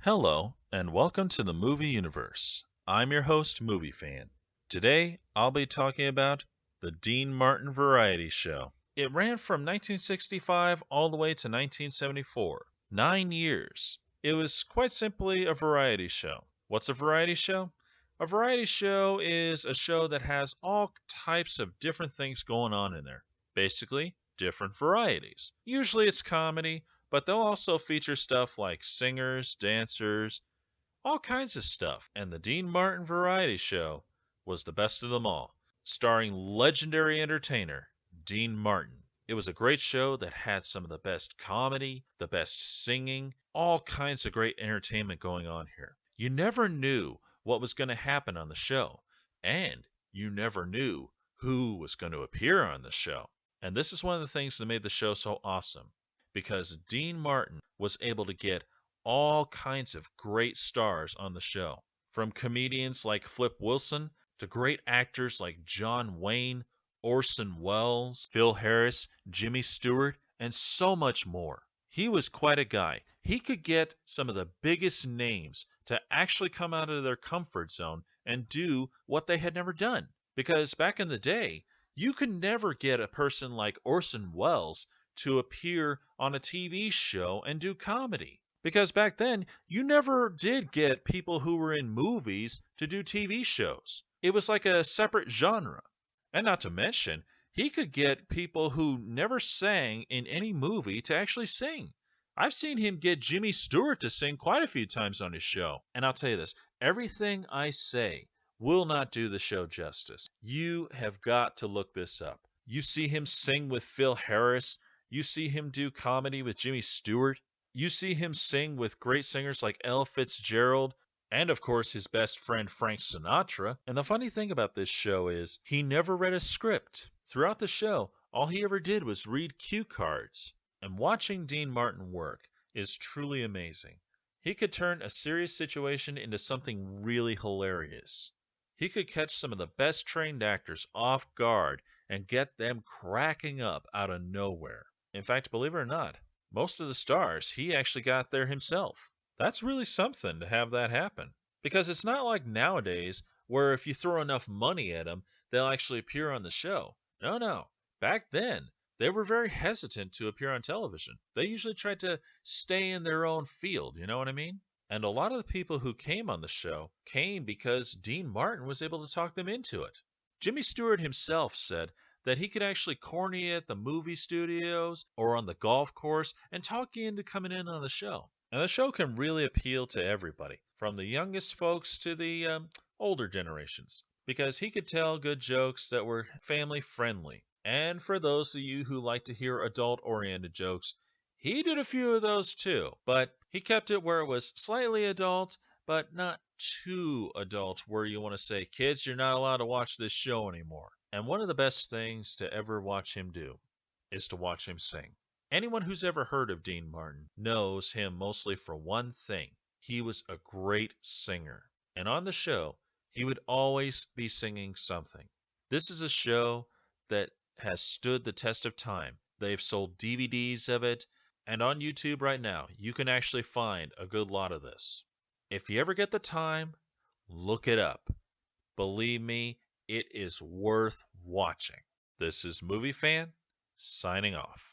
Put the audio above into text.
Hello, and welcome to the movie universe. I'm your host, Movie Fan. Today, I'll be talking about the Dean Martin Variety Show. It ran from 1965 all the way to 1974, 9 years. It was quite simply a variety show. What's a variety show? A variety show is a show that has all types of different things going on in there. Basically, different varieties. Usually it's comedy, but they'll also feature stuff like singers, dancers, all kinds of stuff. And the Dean Martin Variety Show was the best of them all, starring legendary entertainer Dean Martin. It was a great show that had some of the best comedy, the best singing, all kinds of great entertainment going on here. You never knew what was going to happen on the show, and you never knew who was going to appear on the show. And this is one of the things that made the show so awesome, because Dean Martin was able to get all kinds of great stars on the show, from comedians like Flip Wilson to great actors like John Wayne, Orson Welles, Phil Harris, Jimmy Stewart, and so much more. He was quite a guy. He could get some of the biggest names to actually come out of their comfort zone and do what they had never done. Because back in the day, you could never get a person like Orson Welles to appear on a TV show and do comedy. Because back then, you never did get people who were in movies to do TV shows. It was like a separate genre. And not to mention, he could get people who never sang in any movie to actually sing. I've seen him get Jimmy Stewart to sing quite a few times on his show. And I'll tell you this, everything I say will not do the show justice. You have got to look this up. You see him sing with Phil Harris. You see him do comedy with Jimmy Stewart. You see him sing with great singers like Ella Fitzgerald, and of course his best friend Frank Sinatra. And the funny thing about this show is he never read a script. Throughout the show, all he ever did was read cue cards. And watching Dean Martin work is truly amazing. He could turn a serious situation into something really hilarious. He could catch some of the best trained actors off guard and get them cracking up out of nowhere. In fact, believe it or not, most of the stars he actually got there himself. That's really something to have that happen. Because it's not like nowadays where if you throw enough money at them, they'll actually appear on the show. No, no. Back then, they were very hesitant to appear on television. They usually tried to stay in their own field, you know what I mean? And a lot of the people who came on the show came because Dean Martin was able to talk them into it. Jimmy Stewart himself said that he could actually corner you at the movie studios or on the golf course and talk you into coming in on the show. And the show can really appeal to everybody, from the youngest folks to the older generations, because he could tell good jokes that were family friendly. And for those of you who like to hear adult oriented jokes, he did a few of those too, but he kept it where it was slightly adult, but not too adult where you want to say, kids, you're not allowed to watch this show anymore. And one of the best things to ever watch him do is to watch him sing. Anyone who's ever heard of Dean Martin knows him mostly for one thing. He was a great singer. And on the show, he would always be singing something. This is a show that has stood the test of time. They've sold DVDs of it, and on YouTube right now, you can actually find a good lot of this. If you ever get the time, look it up. Believe me, it is worth watching. This is Movie Fan, signing off.